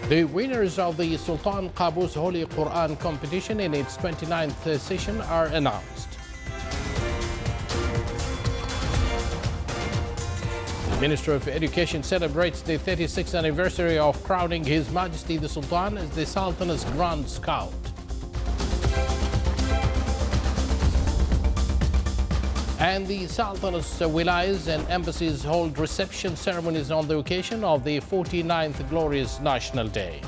The winners of the Sultan Qaboos Holy Quran competition in its 29th session are announced. The Minister of Education celebrates the 36th anniversary of crowning His Majesty the Sultan as the Sultan's Grand Scout. And the Sultan's wilayas and embassies hold reception ceremonies on the occasion of the 49th Glorious National Day.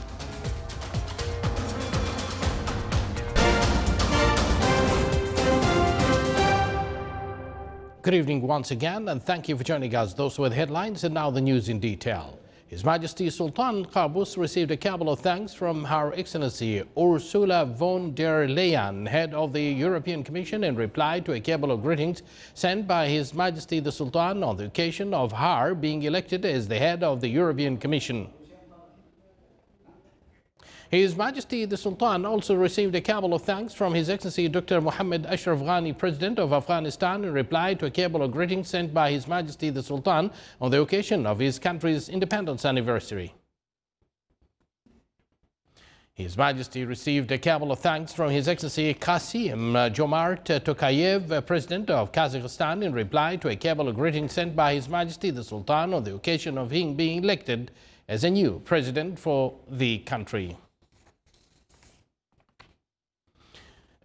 Good evening once again, and thank you for joining us. Those were the headlines, and now the news in detail. His Majesty Sultan Qaboos received a cabal of thanks from Her Excellency Ursula von der Leyen, head of the European Commission, in reply to a cabal of greetings sent by His Majesty the Sultan on the occasion of her being elected as the head of the European Commission. His Majesty the Sultan also received a cabal of thanks from His Excellency Dr. Mohammed Ashraf Ghani, President of Afghanistan, in reply to a cabal of greetings sent by His Majesty the Sultan on the occasion of his country's independence anniversary. His Majesty received a cabal of thanks from His Excellency Kasim Jomart Tokayev, President of Kazakhstan, in reply to a cabal of greetings sent by His Majesty the Sultan on the occasion of him being elected as a new president for the country.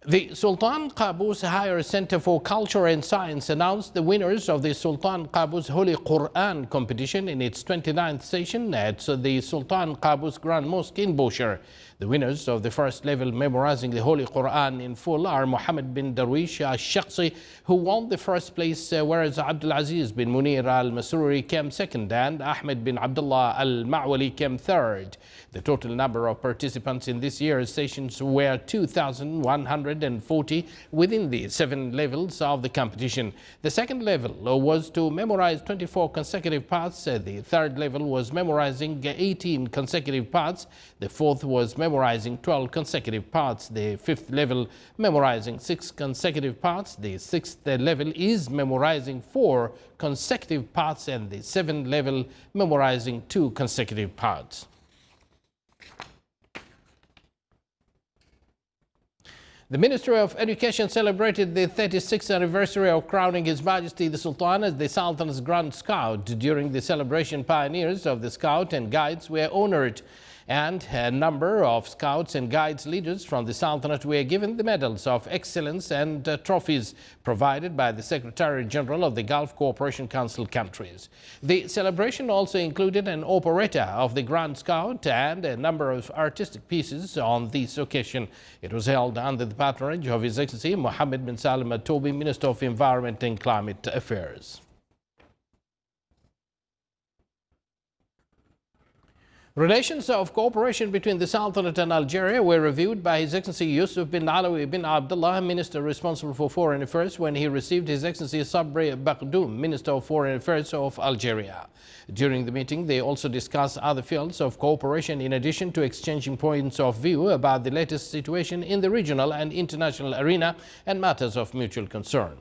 The Sultan Qaboos Higher Center for Culture and Science announced the winners of the Sultan Qaboos Holy Quran competition in its 29th session at the Sultan Qaboos Grand Mosque in Bushehr. The winners of the first level memorizing the Holy Quran in full are Mohammed bin Darwish al-Shakhsi, who won the first place, whereas Abdulaziz bin Munir al-Masruri came second and Ahmed bin Abdullah al-Ma'wali came third. The total number of participants in this year's sessions were 2,140 within the 7 levels of the competition. The second level was to memorize 24 consecutive parts. The third level was memorizing 18 consecutive parts. The fourth was memorizing 12 consecutive parts. The fifth level memorizing 6 consecutive parts. The sixth level is memorizing 4 consecutive parts, and the seventh level memorizing 2 consecutive parts. The Ministry of Education celebrated the 36th anniversary of crowning His Majesty the Sultan as the Sultan's Grand Scout. During the celebration, pioneers of the Scout and Guides were honored, and a number of Scouts and Guides leaders from the Sultanate were given the medals of excellence and trophies provided by the Secretary General of the Gulf Cooperation Council countries. The celebration also included an operetta of the Grand Scout and a number of artistic pieces on this occasion. It was held under the patronage of His Excellency Mohammed bin Salim Al Tobi, Minister of Environment and Climate Affairs. Relations of cooperation between the Sultanate and Algeria were reviewed by His Excellency Yusuf bin Alawi bin Abdullah, Minister responsible for Foreign Affairs, when he received His Excellency Sabri Baghdoum, Minister of Foreign Affairs of Algeria. During the meeting, they also discussed other fields of cooperation in addition to exchanging points of view about the latest situation in the regional and international arena and matters of mutual concern.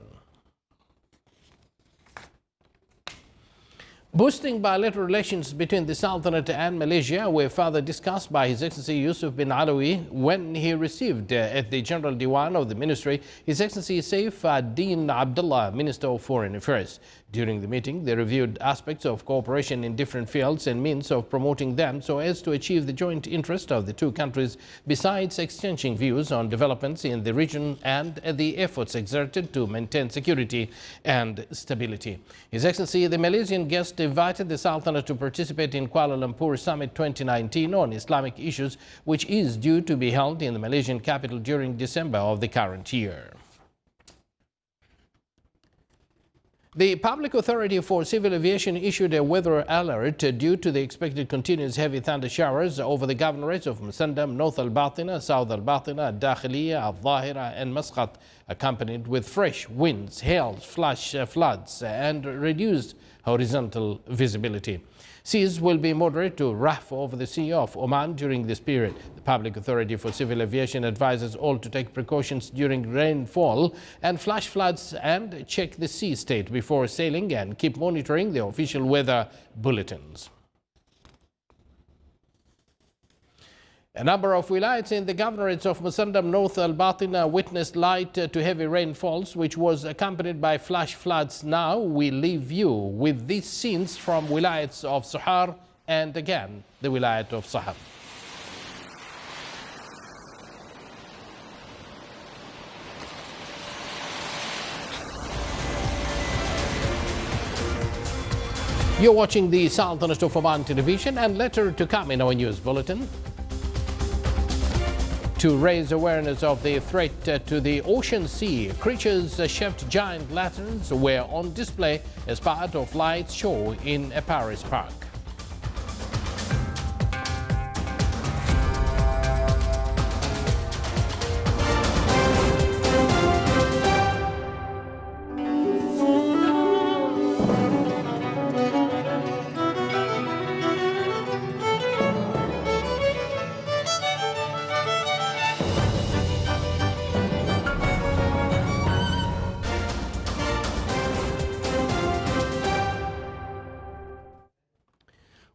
Boosting bilateral relations between the Sultanate and Malaysia were further discussed by His Excellency Yusuf bin Alawi when he received at the General Diwan of the Ministry His Excellency Saif ad-Din Abdullah, Minister of Foreign Affairs. During the meeting, they reviewed aspects of cooperation in different fields and means of promoting them so as to achieve the joint interest of the two countries, besides exchanging views on developments in the region and the efforts exerted to maintain security and stability. His Excellency, the Malaysian guest, invited the Sultanate to participate in Kuala Lumpur Summit 2019 on Islamic issues, which is due to be held in the Malaysian capital during December of the current year. The Public Authority for Civil Aviation issued a weather alert due to the expected continuous heavy thunder showers over the governorates of Musandam, North Al-Batina, South Al-Batina, Dakhiliya, Al-Dhahira and Muscat, accompanied with fresh winds, hail, flash floods and reduced horizontal visibility. Seas will be moderate to rough over the Sea of Oman during this period. The Public Authority for Civil Aviation advises all to take precautions during rainfall and flash floods and check the sea state before sailing and keep monitoring the official weather bulletins. A number of wilayats in the governorates of Musandam, North Al-Batin witnessed light to heavy rainfalls, which was accompanied by flash floods. Now we leave you with these scenes from wilayats of Sahar and again the wilayat of Sahar. You're watching the Sultanate of Oman television, and later to come in our news bulletin. To raise awareness of the threat to the ocean sea, creatures-shaped giant lanterns were on display as part of lights show in a Paris park.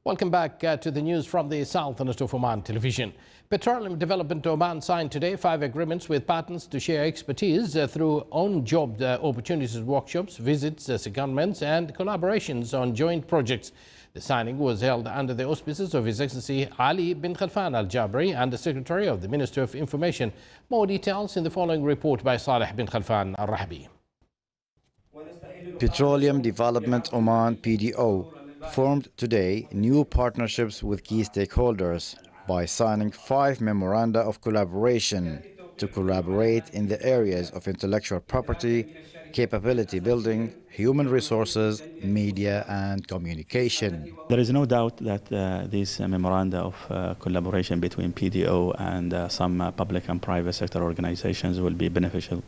Welcome back to the news from the Sultanate of Oman television. Petroleum Development Oman signed today 5 agreements with partners to share expertise through on-job opportunities workshops, visits, secondments and collaborations on joint projects. The signing was held under the auspices of His Excellency Ali bin Khalfan Al-Jabri, Under-Secretary of the Ministry of Information. More details in the following report by Saleh bin Khalfan Al-Rahbi. Petroleum Development Oman (PDO) formed today new partnerships with key stakeholders by signing 5 memoranda of collaboration to collaborate in the areas of intellectual property, capability building, human resources, media and communication. There is no doubt that these memoranda of collaboration between PDO and some public and private sector organizations will be beneficial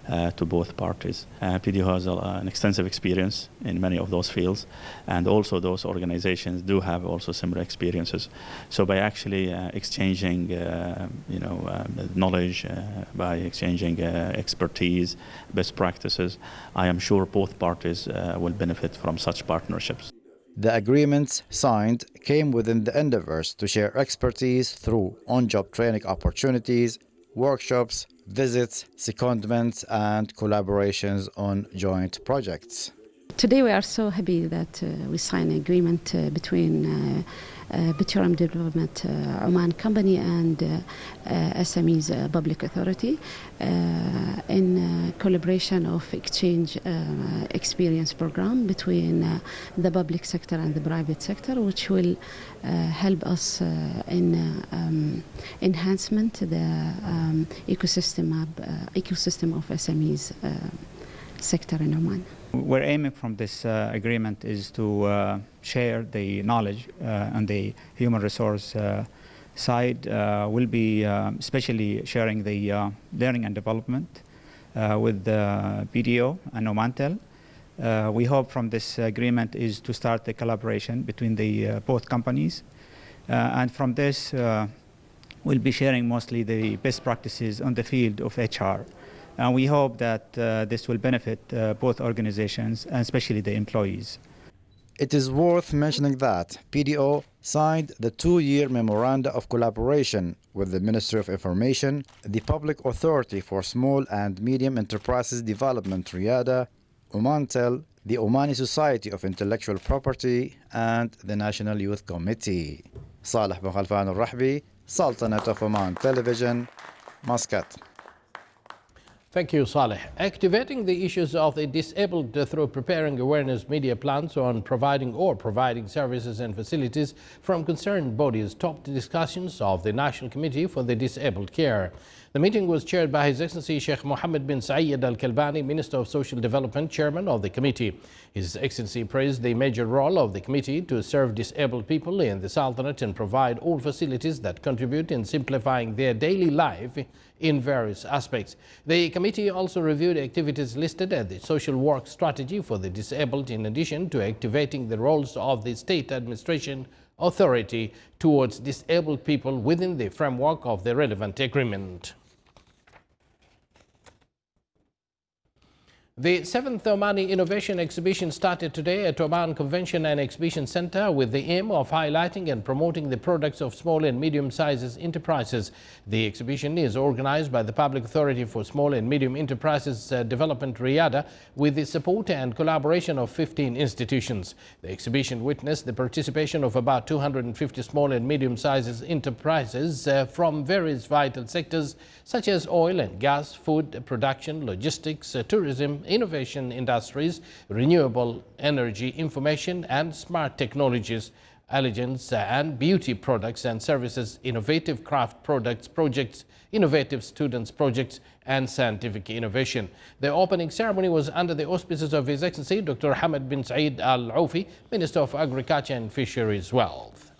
to both parties. PDO has an extensive experience in many of those fields, and also those organizations do have also similar experiences. So by actually exchanging knowledge, by exchanging expertise, best practices, I am sure both parties will benefit from such partnerships. The agreements signed came within the endeavors to share expertise through on-job training opportunities, workshops, visits, secondments and collaborations on joint projects. Today we are so happy that we signed an agreement between Petroleum Development Oman Company and SME's Public Authority in collaboration of exchange experience program between the public sector and the private sector, which will help us in enhancement the ecosystem of SMEs sector in Oman. We're aiming from this agreement is to share the knowledge on the human resource side. We'll be especially sharing the learning and development with the PDO and Omantel. We hope from this agreement is to start the collaboration between the both companies. And from this, we'll be sharing mostly the best practices on the field of HR. And we hope that this will benefit both organizations and especially the employees. It is worth mentioning that PDO signed the 2-year memoranda of collaboration with the Ministry of Information, the Public Authority for Small and Medium Enterprises Development Riyadh, Omantel, the Omani Society of Intellectual Property and the National Youth Committee. Saleh bin Khalfan Al-Rahbi, Sultanate of Oman Television, Muscat. Thank you, Saleh. Activating the issues of the disabled through preparing awareness media plans on providing services and facilities from concerned bodies topped discussions of the National Committee for the Disabled Care. The meeting was chaired by His Excellency Sheikh Mohammed bin Saeed Al-Kalbani, Minister of Social Development, Chairman of the committee. His Excellency praised the major role of the committee to serve disabled people in the Sultanate and provide all facilities that contribute in simplifying their daily life in various aspects. The committee also reviewed activities listed at the social work strategy for the disabled, in addition to activating the roles of the state administration authority towards disabled people within the framework of the relevant agreement. The 7th Omani Innovation Exhibition started today at Oman Convention and Exhibition Center with the aim of highlighting and promoting the products of small and medium-sized enterprises. The exhibition is organized by the Public Authority for Small and Medium Enterprises Development Riyadh with the support and collaboration of 15 institutions. The exhibition witnessed the participation of about 250 small and medium-sized enterprises from various vital sectors such as oil and gas, food production, logistics, tourism, innovation industries, renewable energy, information and smart technologies, elegance and beauty products and services, innovative craft products projects, innovative students projects and scientific innovation. The opening ceremony was under the auspices of His Excellency Dr. Hamad bin Saeed Al Aufi, Minister of Agriculture and Fisheries Wealth.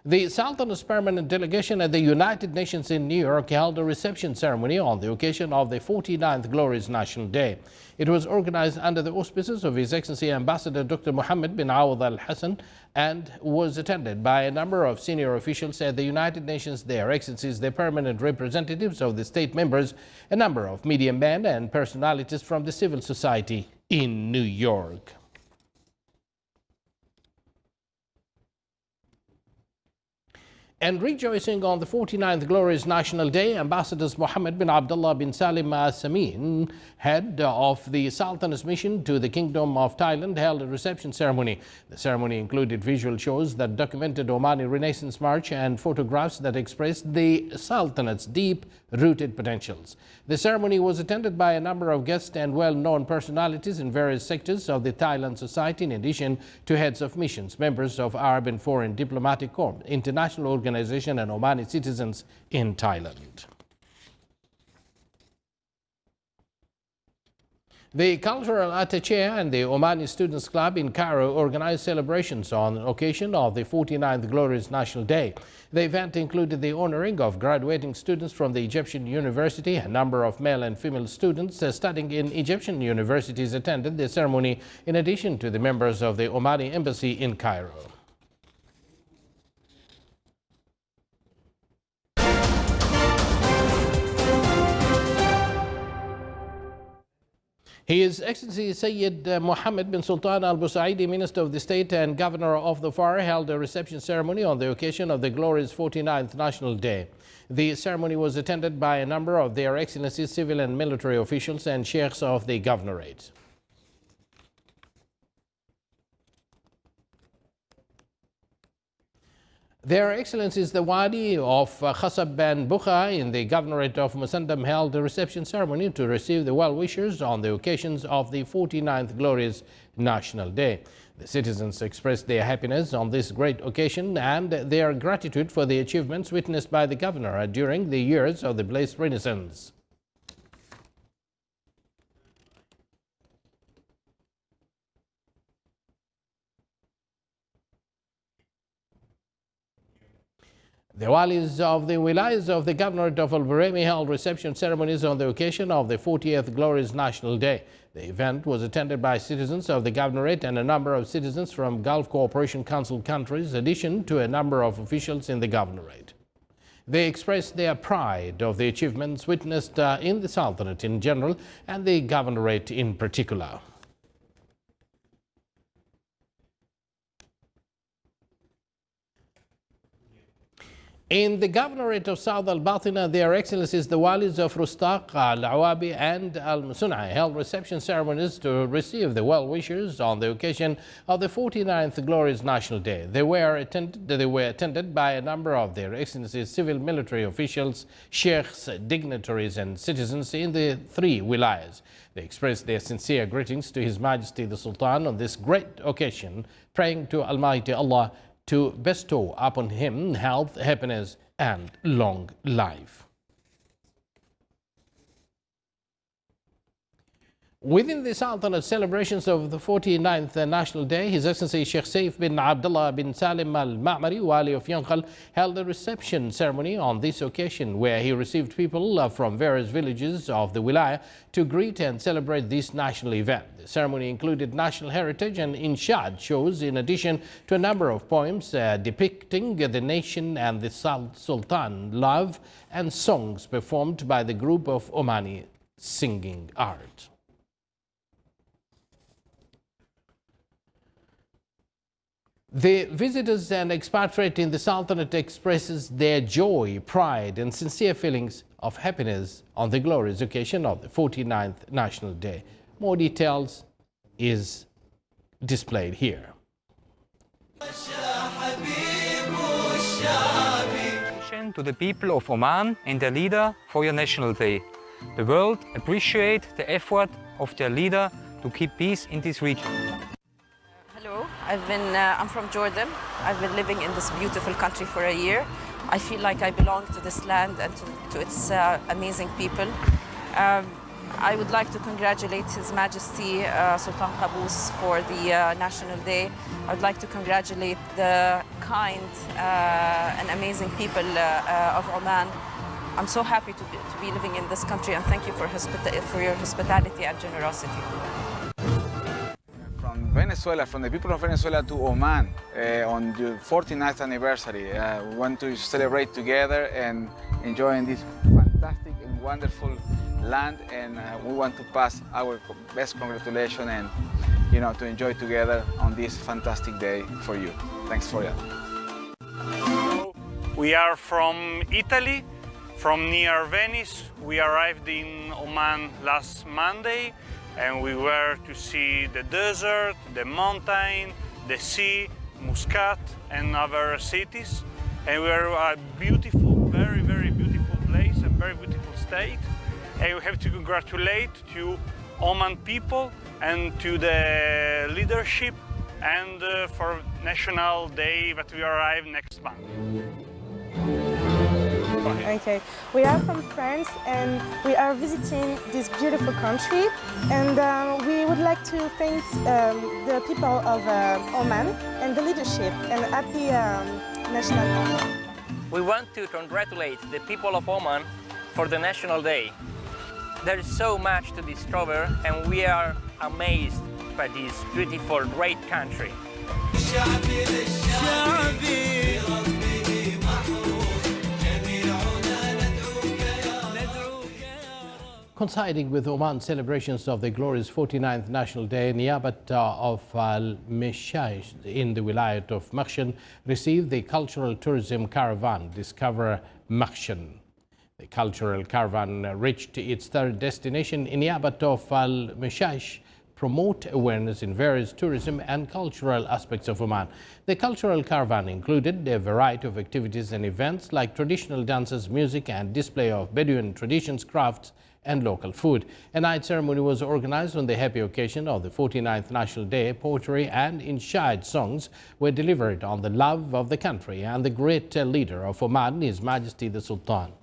The Sultan's permanent delegation at the United Nations in New York held a reception ceremony on the occasion of the 49th Glorious National Day. It was organized under the auspices of His Excellency Ambassador Dr. Mohammed bin Awad Al Hassan and was attended by a number of senior officials at the United Nations, their excellencies, the permanent representatives of the state members, a number of media men and personalities from the civil society in New York. And rejoicing on the 49th Glorious National Day, Ambassadors Mohammed bin Abdullah bin Salim Al Samin, head of the Sultan's mission to the Kingdom of Thailand, held a reception ceremony. The ceremony included visual shows that documented Omani Renaissance March and photographs that expressed the Sultanate's deep-rooted potentials. The ceremony was attended by a number of guests and well-known personalities in various sectors of the Thailand society, in addition to heads of missions, members of Arab and foreign diplomatic corps, international organizations and Omani citizens in Thailand. The Cultural Attaché and the Omani Students Club in Cairo organized celebrations on the occasion of the 49th Glorious National Day. The event included the honoring of graduating students from the Egyptian University. A number of male and female students studying in Egyptian universities attended the ceremony, in addition to the members of the Omani Embassy in Cairo. His Excellency Sayyid Mohammed bin Sultan Al Busaidi, Minister of the State and Governor of the FAR, held a reception ceremony on the occasion of the glorious 49th National Day. The ceremony was attended by a number of Their Excellencies, civil and military officials and sheikhs of the governorate. Their Excellencies, the Wadi of Khasab and Bukha in the Governorate of Musandam held a reception ceremony to receive the well-wishers on the occasions of the 49th Glorious National Day. The citizens expressed their happiness on this great occasion and their gratitude for the achievements witnessed by the Governor during the years of the Blessed Renaissance. The walis of the wilayas of the Governorate of Al-Buraymi held reception ceremonies on the occasion of the 40th Glorious National Day. The event was attended by citizens of the Governorate and a number of citizens from Gulf Cooperation Council countries, in addition to a number of officials in the Governorate. They expressed their pride of the achievements witnessed in the Sultanate in general and the Governorate in particular. In the Governorate of South Al-Batina, Their Excellencies the Walis of Rustaq, Al-Awabi and Al-Musunai held reception ceremonies to receive the well-wishers on the occasion of the 49th Glorious National Day. They were attended by a number of Their Excellencies civil military officials, sheikhs, dignitaries and citizens in the three wilayas. They expressed their sincere greetings to His Majesty the Sultan on this great occasion, praying to Almighty Allah to bestow upon him health, happiness, and long life. Within the Sultanate celebrations of the 49th National Day, His Excellency Sheikh Saif bin Abdullah bin Salim al-Ma'mari, Wali of Yanqal, held a reception ceremony on this occasion where he received people from various villages of the Wilaya to greet and celebrate this national event. The ceremony included national heritage and inshad shows in addition to a number of poems depicting the nation and the Sultan love and songs performed by the group of Omani singing art. The visitors and expatriates in the Sultanate expresses their joy, pride and sincere feelings of happiness on the glorious occasion of the 49th National Day. More details is displayed here. To the people of Oman and their leader for your National Day. The world appreciates the effort of their leader to keep peace in this region. Hello, I'm from Jordan. I've been living in this beautiful country for a year. I feel like I belong to this land and to its amazing people. I would like to congratulate His Majesty Sultan Qaboos for the National Day. I would like to congratulate the kind and amazing people of Oman. I'm so happy to be living in this country, and thank you for your hospitality and generosity. From Venezuela, from the people of Venezuela to Oman on the 49th anniversary. We want to celebrate together and enjoying this fantastic and wonderful land, and we want to pass our best congratulations and to enjoy together on this fantastic day for you. Thanks for that. We are from Italy, from near Venice. We arrived in Oman last Monday, and we were to see the desert, the mountain, the sea, Muscat and other cities. And we are a beautiful, very, very beautiful place and very beautiful state. And we have to congratulate to Oman people and to the leadership and for National Day that we arrive next month. Okay, we are from France and we are visiting this beautiful country, and we would like to thank the people of Oman and the leadership, and happy National Day. We want to congratulate the people of Oman for the National Day. There is so much to discover, and we are amazed by this beautiful, great country. Coinciding with Oman's celebrations of the glorious 49th National Day, Niyabat of Al-Mishash in the Wilayat of Makhshan received the cultural tourism caravan Discover Makhshan. The cultural caravan reached its third destination in Niyabat of Al-Mishash, promote awareness in various tourism and cultural aspects of Oman. The cultural caravan included a variety of activities and events like traditional dances, music and display of Bedouin traditions, crafts and local food. A night ceremony was organized on the happy occasion of the 49th National Day. Poetry and inshad songs were delivered on the love of the country and the great leader of Oman, His Majesty the Sultan.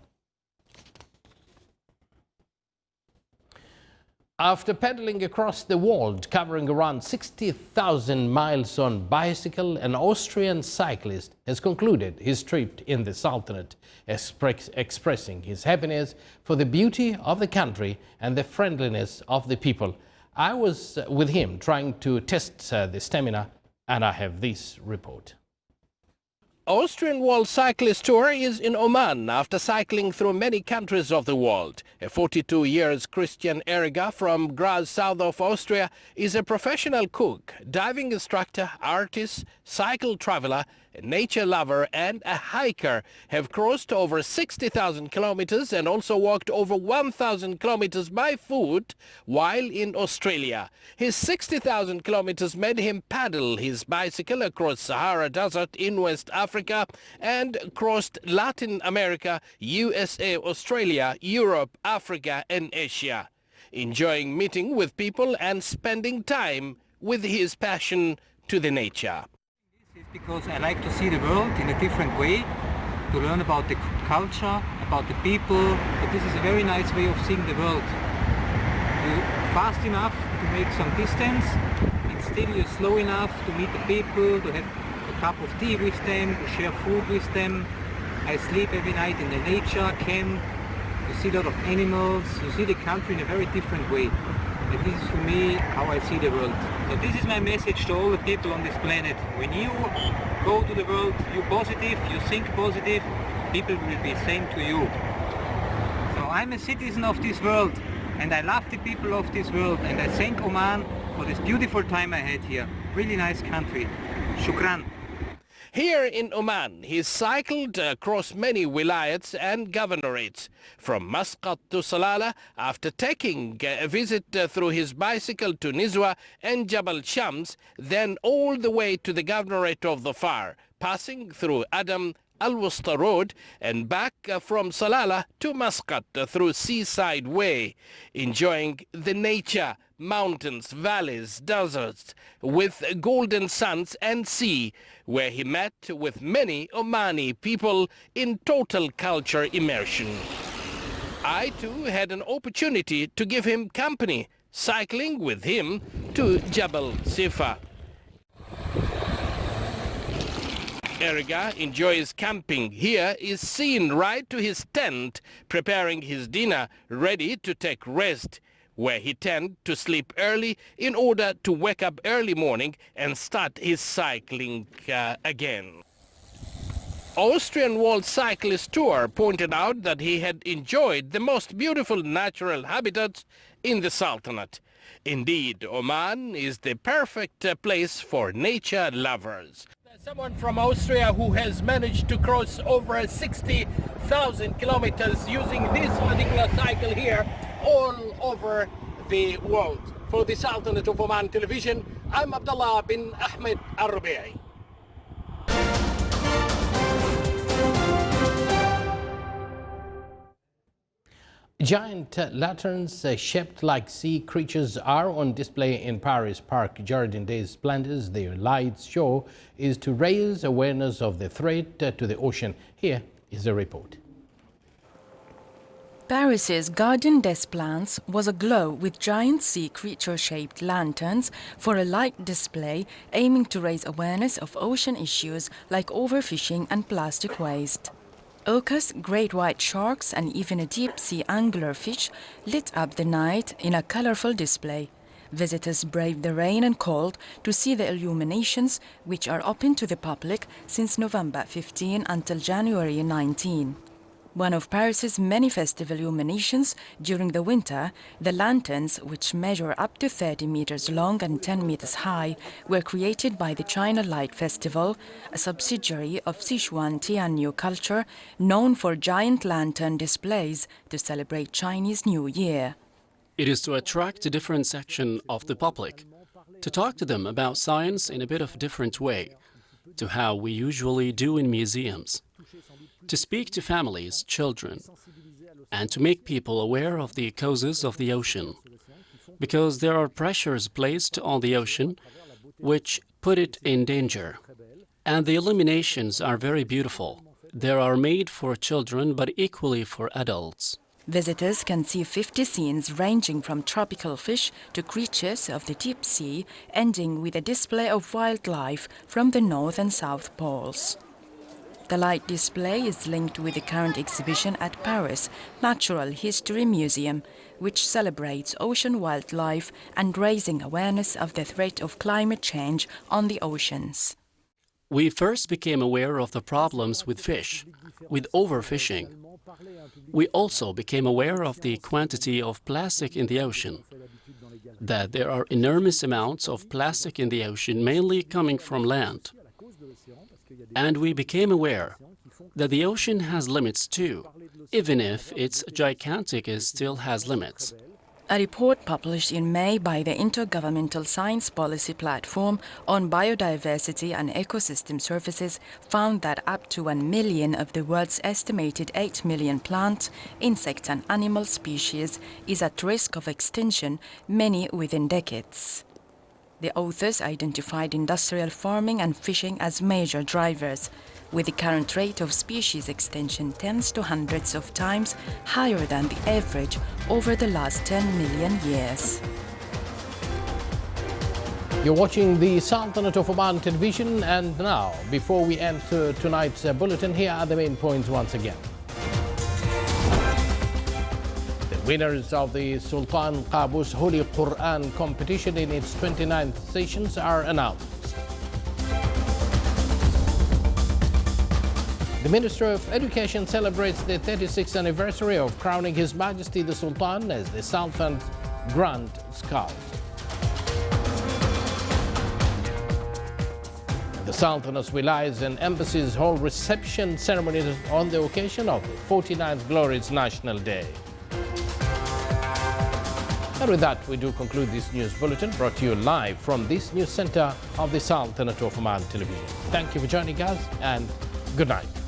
After pedaling across the world, covering around 60,000 miles on bicycle, an Austrian cyclist has concluded his trip in the Sultanate, expressing his happiness for the beauty of the country and the friendliness of the people. I was with him trying to test the stamina, and I have this report. Austrian World Cyclist Tour is in Oman after cycling through many countries of the world. A 42 years Christian Erga from Graz, south of Austria, is a professional cook, diving instructor, artist, cycle traveler, a nature lover and a hiker, have crossed over 60,000 kilometers and also walked over 1,000 kilometers by foot while in Australia. His 60,000 kilometers made him paddle his bicycle across Sahara Desert in West Africa and crossed Latin America, USA, Australia, Europe, Africa and Asia, enjoying meeting with people and spending time with his passion to the nature. Because I like to see the world in a different way, to learn about the culture, about the people. But this is a very nice way of seeing the world. You fast enough to make some distance, and still you're slow enough to meet the people, to have a cup of tea with them, to share food with them. I sleep every night in the nature camp. You see a lot of animals, you see the country in a very different way. And this is for me how I see the world. So this is my message to all the people on this planet. When you go to the world, you're positive, you think positive, people will be same to you. So I'm a citizen of this world, and I love the people of this world, and I thank Oman for this beautiful time I had here. Really nice country. Shukran. Here in Oman, he cycled across many wilayats and governorates, from Muscat to Salalah, after taking a visit through his bicycle to Nizwa and Jabal Shams, then all the way to the governorate of Dhofar, passing through Adam, Al-Wusta Road, and back from Salalah to Muscat through Seaside Way, enjoying the nature, mountains, valleys, deserts, with golden suns and sea, where he met with many Omani people in total culture immersion. I too had an opportunity to give him company, cycling with him to Jabal Sifa. Erga enjoys camping. Here is seen right to his tent, preparing his dinner, ready to take rest, where he tends to sleep early in order to wake up early morning and start his cycling again. Austrian World Cyclist Tour pointed out that he had enjoyed the most beautiful natural habitats in the Sultanate. Indeed, Oman is the perfect place for nature lovers. Someone from Austria who has managed to cross over 60,000 kilometers using this particular cycle here all over the world. For the Sultanate of Oman Television, I'm Abdullah bin Ahmed Al-Rubi'i. Giant lanterns shaped like sea creatures are on display in Paris Parc Jardin des Splendeurs. Their light's show is to raise awareness of the threat to the ocean. Here is a report. Paris's Jardin des Plantes was aglow with giant sea creature-shaped lanterns for a light display aiming to raise awareness of ocean issues like overfishing and plastic waste. Orcas, great white sharks and even a deep-sea anglerfish lit up the night in a colorful display. Visitors braved the rain and cold to see the illuminations, which are open to the public since November 15 until January 19. One of Paris's many festive illuminations during the winter, the lanterns, which measure up to 30 meters long and 10 meters high, were created by the China Light Festival, a subsidiary of Sichuan Tianyu culture, known for giant lantern displays to celebrate Chinese New Year. It is to attract a different section of the public, to talk to them about science in a bit of a different way, to how we usually do in museums, to speak to families, children, and to make people aware of the causes of the ocean, because there are pressures placed on the ocean which put it in danger. And the illuminations are very beautiful. They are made for children, but equally for adults. Visitors can see 50 scenes ranging from tropical fish to creatures of the deep sea, ending with a display of wildlife from the North and South Poles. The light display is linked with the current exhibition at Paris Natural History Museum, which celebrates ocean wildlife and raising awareness of the threat of climate change on the oceans. We first became aware of the problems with fish, with overfishing. We also became aware of the quantity of plastic in the ocean, that there are enormous amounts of plastic in the ocean, mainly coming from land. And we became aware that the ocean has limits too, even if it's gigantic, it still has limits. A report published in May by the Intergovernmental Science Policy Platform on Biodiversity and Ecosystem Services found that up to 1 million of the world's estimated 8 million plant, insect and animal species is at risk of extinction, many within decades. The authors identified industrial farming and fishing as major drivers, with the current rate of species extinction tens to hundreds of times higher than the average over the last 10 million years. You're watching the Sultanate of Oman television, and now, before we end tonight's bulletin, here are the main points once again. The winners of the Sultan Qaboos Holy Quran competition in its 29th sessions are announced. The Minister of Education celebrates the 36th anniversary of crowning His Majesty the Sultan as the Sultan's Grand Scout. The Sultan's wilayas and embassies hold reception ceremonies on the occasion of the 49th Glorious National Day. And with that, we do conclude this news bulletin brought to you live from this news center of the Sultanate of Oman television. Thank you for joining us, and good night.